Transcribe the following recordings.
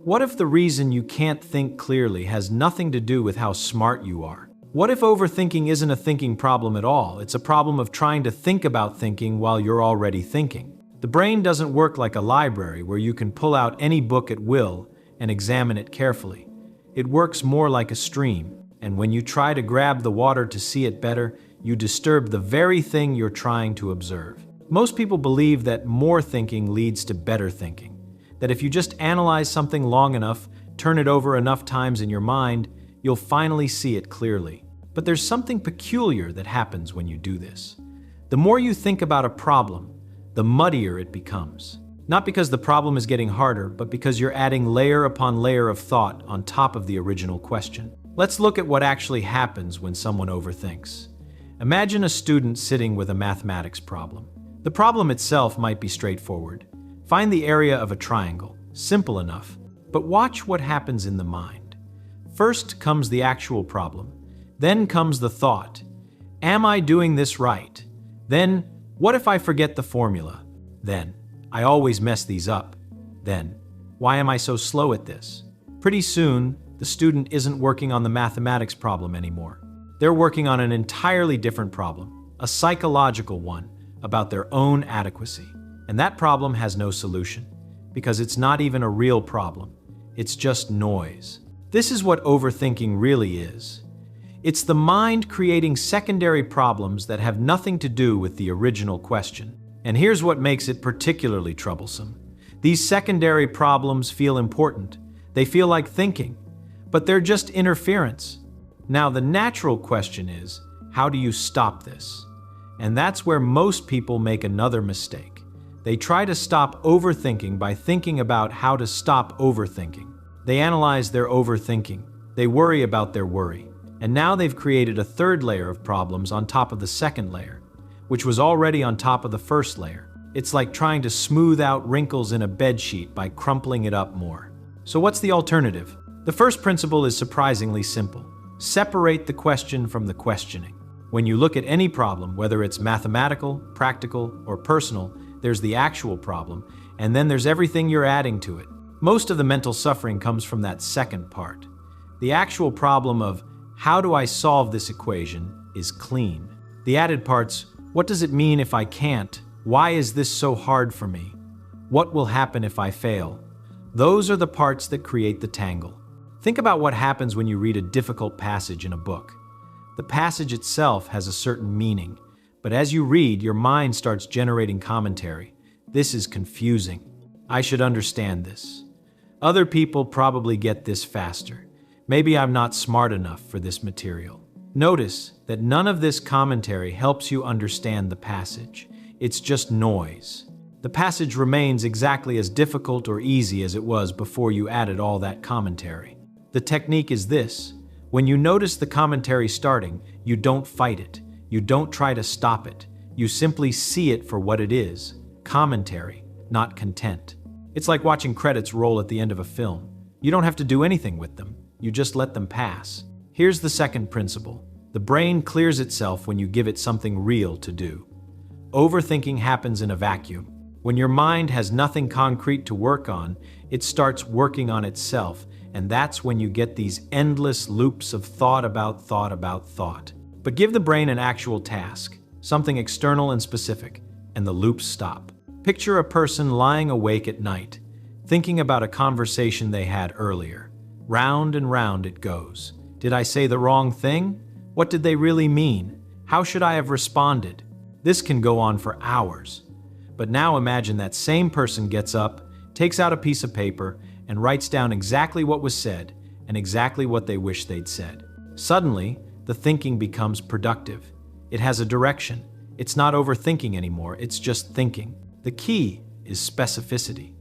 What if the reason you can't think clearly has nothing to do with how smart you are? What if overthinking isn't a thinking problem at all? It's a problem of trying to think about thinking while you're already thinking. The brain doesn't work like a library where you can pull out any book at will and examine it carefully. It works more like a stream, and when you try to grab the water to see it better, you disturb the very thing you're trying to observe. Most people believe that more thinking leads to better thinking, that if you just analyze something long enough, turn it over enough times in your mind, you'll finally see it clearly. But there's something peculiar that happens when you do this. The more you think about a problem, the muddier it becomes. Not because the problem is getting harder, but because you're adding layer upon layer of thought on top of the original question. Let's look at what actually happens when someone overthinks. Imagine a student sitting with a mathematics problem. The problem itself might be straightforward. Find the area of a triangle. Simple enough. But watch what happens in the mind. First comes the actual problem. Then comes the thought. Am I doing this right? Then, what if I forget the formula? Then, I always mess these up. Then, why am I so slow at this? Pretty soon, the student isn't working on the mathematics problem anymore. They're working on an entirely different problem, a psychological one, about their own adequacy. And that problem has no solution, because it's not even a real problem. It's just noise. This is what overthinking really is. It's the mind creating secondary problems that have nothing to do with the original question. And here's what makes it particularly troublesome. These secondary problems feel important. They feel like thinking, but they're just interference. Now, the natural question is, how do you stop this? And that's where most people make another mistake. They try to stop overthinking by thinking about how to stop overthinking. They analyze their overthinking. They worry about their worry. And now they've created a third layer of problems on top of the second layer, which was already on top of the first layer. It's like trying to smooth out wrinkles in a bedsheet by crumpling it up more. So what's the alternative? The first principle is surprisingly simple. Separate the question from the questioning. When you look at any problem, whether it's mathematical, practical, or personal, there's the actual problem, and then there's everything you're adding to it. Most of the mental suffering comes from that second part. The actual problem of, how do I solve this equation, is clean. The added parts, what does it mean if I can't? Why is this so hard for me? What will happen if I fail? Those are the parts that create the tangle. Think about what happens when you read a difficult passage in a book. The passage itself has a certain meaning, but as you read, your mind starts generating commentary. This is confusing. I should understand this. Other people probably get this faster. Maybe I'm not smart enough for this material. Notice that none of this commentary helps you understand the passage. It's just noise. The passage remains exactly as difficult or easy as it was before you added all that commentary. The technique is this. When you notice the commentary starting, you don't fight it. You don't try to stop it. You simply see it for what it is. Commentary, not content. It's like watching credits roll at the end of a film. You don't have to do anything with them. You just let them pass. Here's the second principle. The brain clears itself when you give it something real to do. Overthinking happens in a vacuum. When your mind has nothing concrete to work on, it starts working on itself, and that's when you get these endless loops of thought about thought about thought. But give the brain an actual task, something external and specific, and the loops stop. Picture a person lying awake at night, thinking about a conversation they had earlier. Round and round it goes. Did I say the wrong thing? What did they really mean? How should I have responded? This can go on for hours. But now imagine that same person gets up, takes out a piece of paper, and writes down exactly what was said and exactly what they wish they'd said. Suddenly, the thinking becomes productive. It has a direction. It's not overthinking anymore, it's just thinking. The key is specificity.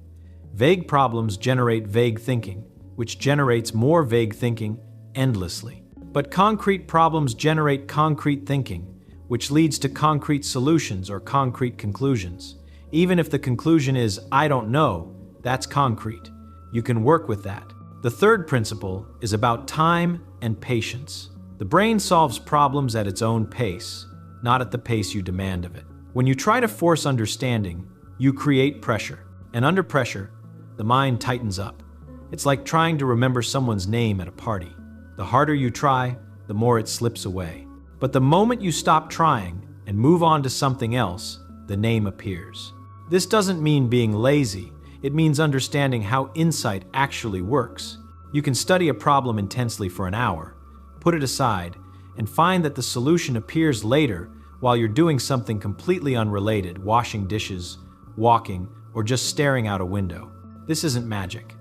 Vague problems generate vague thinking, which generates more vague thinking endlessly. But concrete problems generate concrete thinking, which leads to concrete solutions or concrete conclusions. Even if the conclusion is, I don't know, that's concrete. You can work with that. The third principle is about time and patience. The brain solves problems at its own pace, not at the pace you demand of it. When you try to force understanding, you create pressure. And under pressure, the mind tightens up. It's like trying to remember someone's name at a party. The harder you try, the more it slips away. But the moment you stop trying and move on to something else, the name appears. This doesn't mean being lazy. It means understanding how insight actually works. You can study a problem intensely for an hour, put it aside, and find that the solution appears later while you're doing something completely unrelated, washing dishes, walking, or just staring out a window. This isn't magic.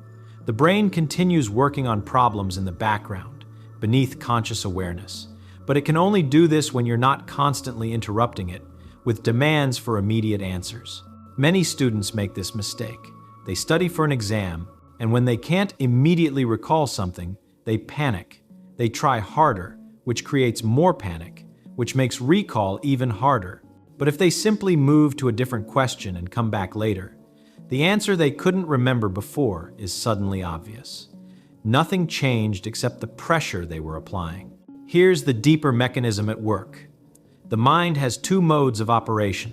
The brain continues working on problems in the background, beneath conscious awareness. But it can only do this when you're not constantly interrupting it with demands for immediate answers. Many students make this mistake. They study for an exam, and when they can't immediately recall something, they panic. They try harder, which creates more panic, which makes recall even harder. But if they simply move to a different question and come back later, the answer they couldn't remember before is suddenly obvious. Nothing changed except the pressure they were applying. Here's the deeper mechanism at work. The mind has two modes of operation.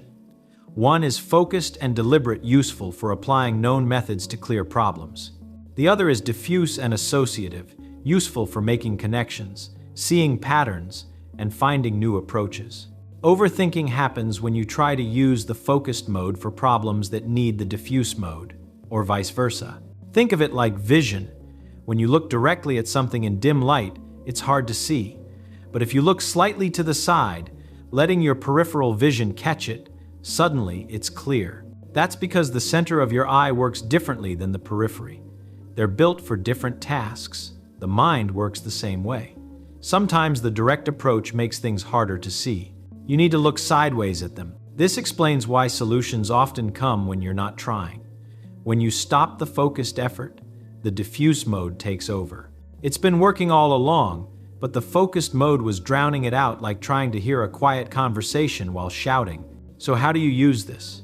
One is focused and deliberate, useful for applying known methods to clear problems. The other is diffuse and associative, useful for making connections, seeing patterns, and finding new approaches. Overthinking happens when you try to use the focused mode for problems that need the diffuse mode, or vice versa. Think of it like vision. When you look directly at something in dim light, it's hard to see. But if you look slightly to the side, letting your peripheral vision catch it, suddenly it's clear. That's because the center of your eye works differently than the periphery. They're built for different tasks. The mind works the same way. Sometimes the direct approach makes things harder to see. You need to look sideways at them. This explains why solutions often come when you're not trying. When you stop the focused effort, the diffuse mode takes over. It's been working all along, but the focused mode was drowning it out, like trying to hear a quiet conversation while shouting. So how do you use this?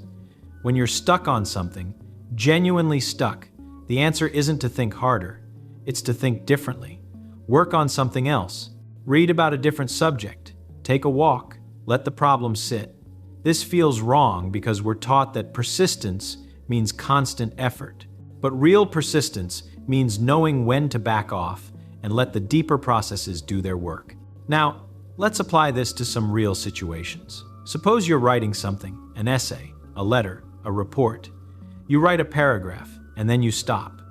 When you're stuck on something, genuinely stuck, the answer isn't to think harder. It's to think differently. Work on something else. Read about a different subject. Take a walk. Let the problem sit. This feels wrong because we're taught that persistence means constant effort. But real persistence means knowing when to back off and let the deeper processes do their work. Now, let's apply this to some real situations. Suppose you're writing something, an essay, a letter, a report. You write a paragraph, and then you stop.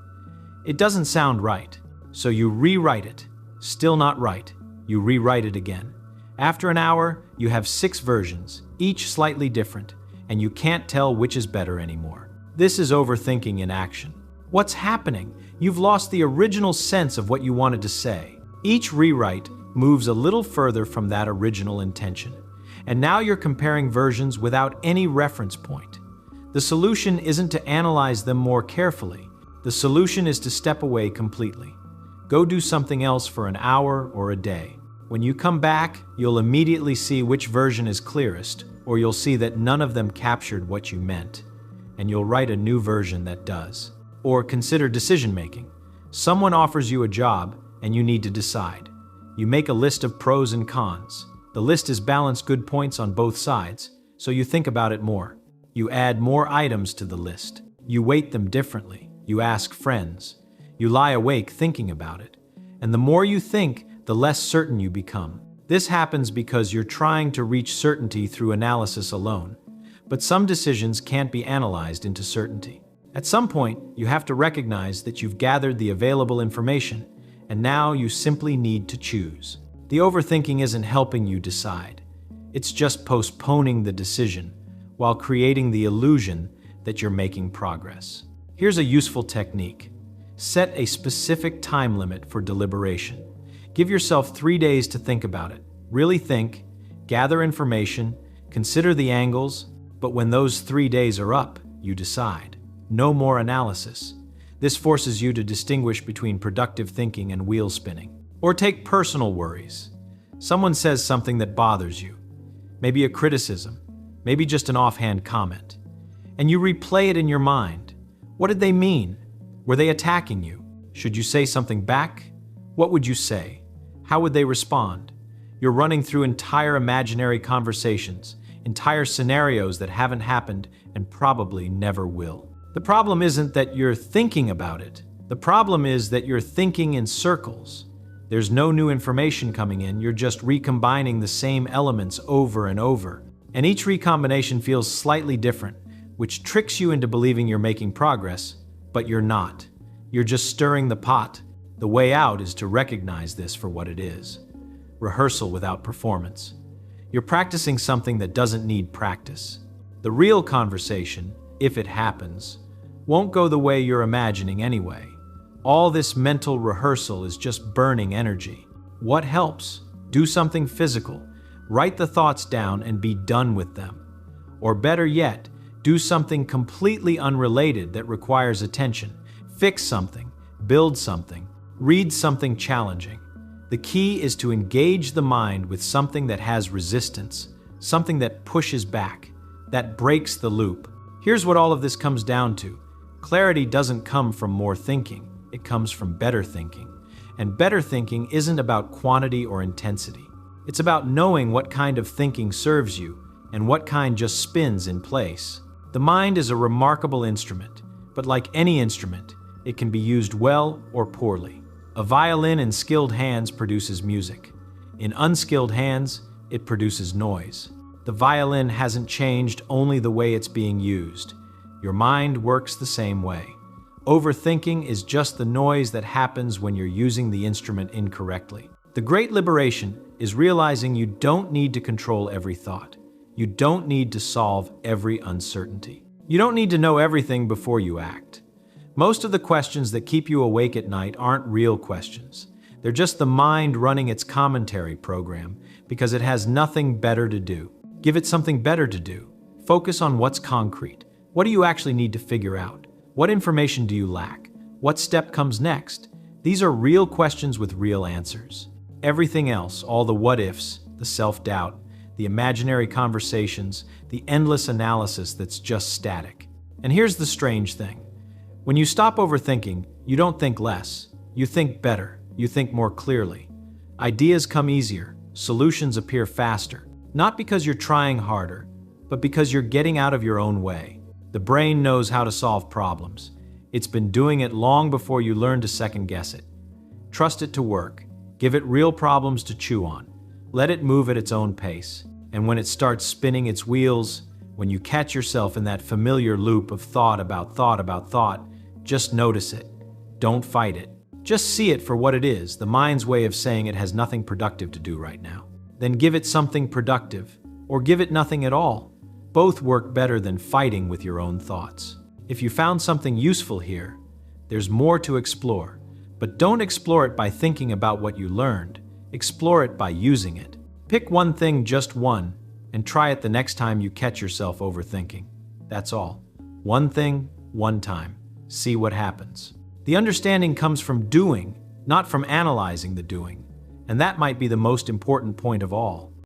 It doesn't sound right, so you rewrite it. Still not right. You rewrite it again. After an hour, you have 6 versions, each slightly different, and you can't tell which is better anymore. This is overthinking in action. What's happening? You've lost the original sense of what you wanted to say. Each rewrite moves a little further from that original intention, and now you're comparing versions without any reference point. The solution isn't to analyze them more carefully. The solution is to step away completely. Go do something else for an hour or a day. When you come back, you'll immediately see which version is clearest, or you'll see that none of them captured what you meant, and you'll write a new version that does. Or consider decision-making. Someone offers you a job, and you need to decide. You make a list of pros and cons. The list is balanced good points on both sides, so you think about it more. You add more items to the list. You weight them differently. You ask friends. You lie awake thinking about it. And the more you think, the less certain you become. This happens because you're trying to reach certainty through analysis alone. But some decisions can't be analyzed into certainty. At some point, you have to recognize that you've gathered the available information, and now you simply need to choose. The overthinking isn't helping you decide. It's just postponing the decision while creating the illusion that you're making progress. Here's a useful technique. Set a specific time limit for deliberation. Give yourself 3 days to think about it. Really think, gather information, consider the angles, but when those 3 days are up, you decide. No more analysis. This forces you to distinguish between productive thinking and wheel spinning. Or take personal worries. Someone says something that bothers you. Maybe a criticism, maybe just an offhand comment. And you replay it in your mind. What did they mean? Were they attacking you? Should you say something back? What would you say? How would they respond? You're running through entire imaginary conversations, entire scenarios that haven't happened and probably never will. The problem isn't that you're thinking about it. The problem is that you're thinking in circles. There's no new information coming in, you're just recombining the same elements over and over. And each recombination feels slightly different, which tricks you into believing you're making progress, but you're not. You're just stirring the pot. The way out is to recognize this for what it is. Rehearsal without performance. You're practicing something that doesn't need practice. The real conversation, if it happens, won't go the way you're imagining anyway. All this mental rehearsal is just burning energy. What helps? Do something physical. Write the thoughts down and be done with them. Or better yet, do something completely unrelated that requires attention. Fix something, build something, read something challenging. The key is to engage the mind with something that has resistance, something that pushes back, that breaks the loop. Here's what all of this comes down to. Clarity doesn't come from more thinking, it comes from better thinking. And better thinking isn't about quantity or intensity. It's about knowing what kind of thinking serves you and what kind just spins in place. The mind is a remarkable instrument, but like any instrument, it can be used well or poorly. A violin in skilled hands produces music. In unskilled hands, it produces noise. The violin hasn't changed, only the way it's being used. Your mind works the same way. Overthinking is just the noise that happens when you're using the instrument incorrectly. The great liberation is realizing you don't need to control every thought. You don't need to solve every uncertainty. You don't need to know everything before you act. Most of the questions that keep you awake at night aren't real questions. They're just the mind running its commentary program because it has nothing better to do. Give it something better to do. Focus on what's concrete. What do you actually need to figure out? What information do you lack? What step comes next? These are real questions with real answers. Everything else, all the what-ifs, the self-doubt, the imaginary conversations, the endless analysis that's just static. And here's the strange thing. When you stop overthinking, you don't think less. You think better. You think more clearly. Ideas come easier. Solutions appear faster. Not because you're trying harder, but because you're getting out of your own way. The brain knows how to solve problems. It's been doing it long before you learn to second-guess it. Trust it to work. Give it real problems to chew on. Let it move at its own pace. And when it starts spinning its wheels, when you catch yourself in that familiar loop of thought about thought, just notice it. Don't fight it. Just see it for what it is, the mind's way of saying it has nothing productive to do right now. Then give it something productive, or give it nothing at all. Both work better than fighting with your own thoughts. If you found something useful here, there's more to explore. But don't explore it by thinking about what you learned. Explore it by using it. Pick one thing, just one, and try it the next time you catch yourself overthinking. That's all. One thing, one time. See what happens. The understanding comes from doing, not from analyzing the doing. And that might be the most important point of all.